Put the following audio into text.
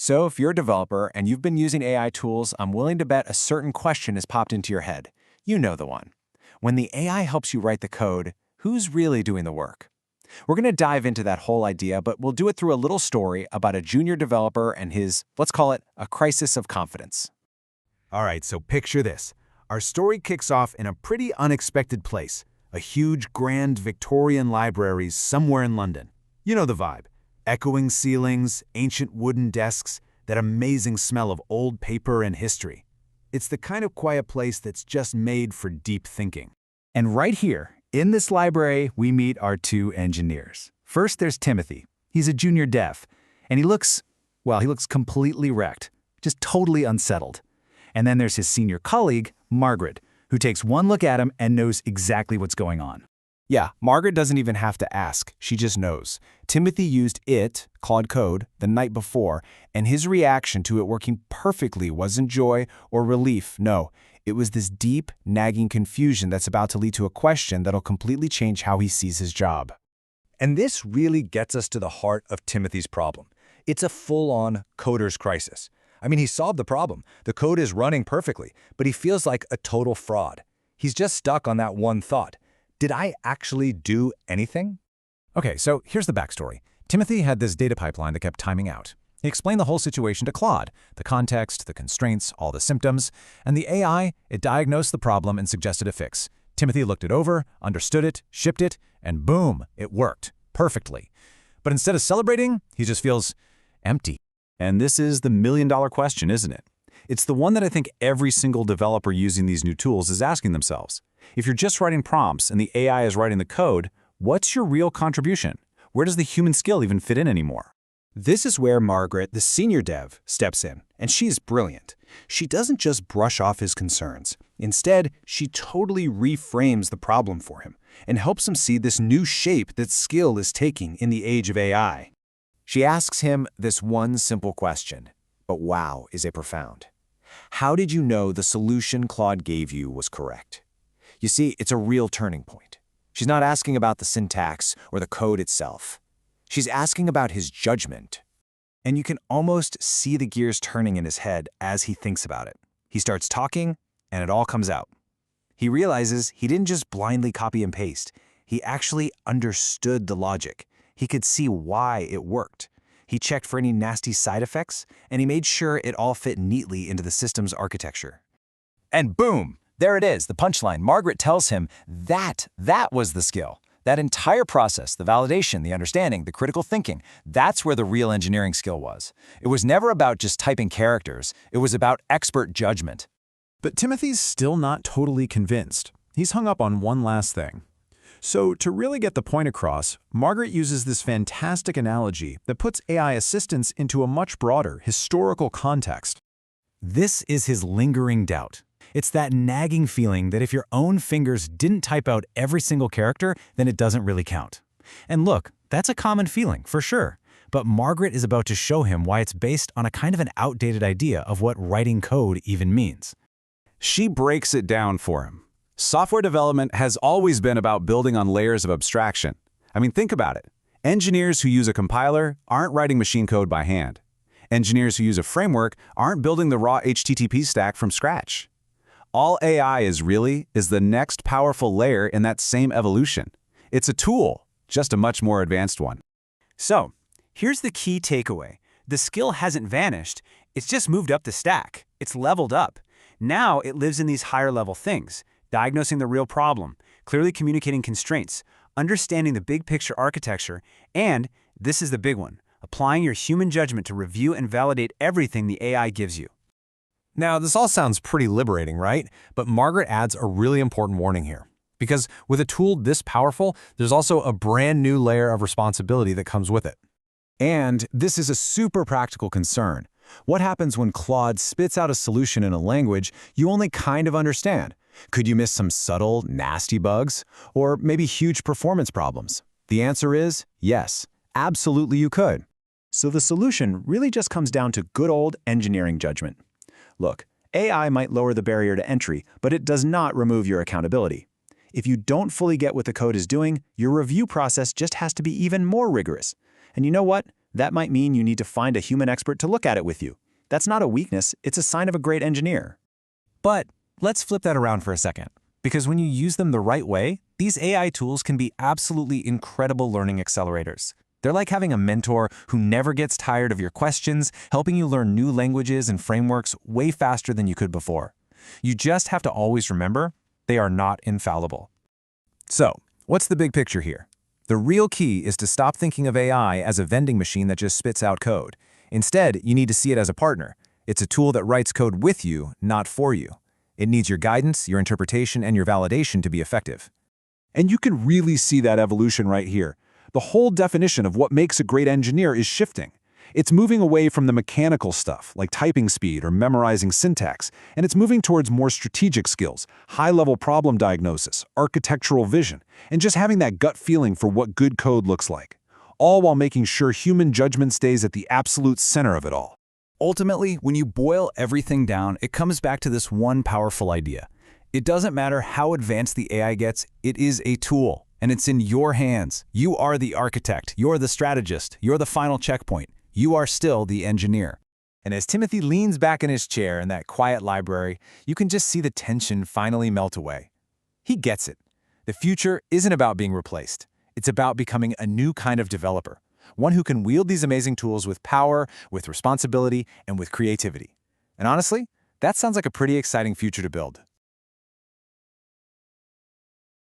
So if you're a developer and you've been using AI tools, I'm willing to bet a certain question has popped into your head. You know the one. When the AI helps you write the code, who's really doing the work? We're going to dive into that whole idea, but we'll do it through a little story about a junior developer and his, let's call it, a crisis of confidence. All right, so picture this. Our story kicks off in a pretty unexpected place, a huge, grand Victorian library somewhere in London. You know the vibe. Echoing ceilings, ancient wooden desks, that amazing smell of old paper and history. It's the kind of quiet place that's just made for deep thinking. And right here, in this library, we meet our two engineers. First, there's Timothy. He's a junior dev, and he looks completely wrecked, just totally unsettled. And then there's his senior colleague, Margaret, who takes one look at him and knows exactly what's going on. Yeah, Margaret doesn't even have to ask. She just knows. Timothy used Claude Code, the night before, and his reaction to it working perfectly wasn't joy or relief. No, it was this deep, nagging confusion that's about to lead to a question that'll completely change how he sees his job. And this really gets us to the heart of Timothy's problem. It's a full-on coder's crisis. I mean, he solved the problem. The code is running perfectly, but he feels like a total fraud. He's just stuck on that one thought. Did I actually do anything? Okay, so here's the backstory. Timothy had this data pipeline that kept timing out. He explained the whole situation to Claude, the context, the constraints, all the symptoms, and the AI, it diagnosed the problem and suggested a fix. Timothy looked it over, understood it, shipped it, and boom, it worked perfectly. But instead of celebrating, he just feels empty. And this is the million-dollar question, isn't it? It's the one that I think every single developer using these new tools is asking themselves. If you're just writing prompts and the AI is writing the code, what's your real contribution? Where does the human skill even fit in anymore? This is where Margaret, the senior dev, steps in, and she's brilliant. She doesn't just brush off his concerns. Instead, she totally reframes the problem for him and helps him see this new shape that skill is taking in the age of AI. She asks him this one simple question, but wow, is it profound. How did you know the solution Claude gave you was correct? You see, it's a real turning point. She's not asking about the syntax or the code itself. She's asking about his judgment. And you can almost see the gears turning in his head as he thinks about it. He starts talking, and it all comes out. He realizes he didn't just blindly copy and paste. He actually understood the logic. He could see why it worked. He checked for any nasty side effects, and he made sure it all fit neatly into the system's architecture. And boom! There it is, the punchline. Margaret tells him that was the skill. That entire process, the validation, the understanding, the critical thinking, that's where the real engineering skill was. It was never about just typing characters. It was about expert judgment. But Timothy's still not totally convinced. He's hung up on one last thing. So to really get the point across, Margaret uses this fantastic analogy that puts AI assistance into a much broader historical context. This is his lingering doubt. It's that nagging feeling that if your own fingers didn't type out every single character, then it doesn't really count. And look, that's a common feeling, for sure. But Margaret is about to show him why it's based on a kind of an outdated idea of what writing code even means. She breaks it down for him. Software development has always been about building on layers of abstraction. I mean, think about it. Engineers who use a compiler aren't writing machine code by hand. Engineers who use a framework aren't building the raw HTTP stack from scratch. All AI is the next powerful layer in that same evolution. It's a tool, just a much more advanced one. So, here's the key takeaway. The skill hasn't vanished, it's just moved up the stack. It's leveled up. Now it lives in these higher-level things, diagnosing the real problem, clearly communicating constraints, understanding the big-picture architecture, and, this is the big one, applying your human judgment to review and validate everything the AI gives you. Now, this all sounds pretty liberating, right? But Margaret adds a really important warning here. Because with a tool this powerful, there's also a brand new layer of responsibility that comes with it. And this is a super practical concern. What happens when Claude spits out a solution in a language you only kind of understand? Could you miss some subtle, nasty bugs? Or maybe huge performance problems? The answer is yes, absolutely you could. So the solution really just comes down to good old engineering judgment. Look, AI might lower the barrier to entry, but it does not remove your accountability. If you don't fully get what the code is doing, your review process just has to be even more rigorous. And you know what? That might mean you need to find a human expert to look at it with you. That's not a weakness, it's a sign of a great engineer. But let's flip that around for a second. Because when you use them the right way, these AI tools can be absolutely incredible learning accelerators. They're like having a mentor who never gets tired of your questions, helping you learn new languages and frameworks way faster than you could before. You just have to always remember, they are not infallible. So, what's the big picture here? The real key is to stop thinking of AI as a vending machine that just spits out code. Instead, you need to see it as a partner. It's a tool that writes code with you, not for you. It needs your guidance, your interpretation, and your validation to be effective. And you can really see that evolution right here. The whole definition of what makes a great engineer is shifting. It's moving away from the mechanical stuff, like typing speed or memorizing syntax, and it's moving towards more strategic skills, high-level problem diagnosis, architectural vision, and just having that gut feeling for what good code looks like, all while making sure human judgment stays at the absolute center of it all. Ultimately, when you boil everything down, it comes back to this one powerful idea. It doesn't matter how advanced the AI gets, it is a tool, and it's in your hands. You are the architect, you're the strategist, you're the final checkpoint. You are still the engineer. And as Timothy leans back in his chair in that quiet library, you can just see the tension finally melt away. He gets it. The future isn't about being replaced. It's about becoming a new kind of developer, one who can wield these amazing tools with power, with responsibility, and with creativity. And honestly, that sounds like a pretty exciting future to build.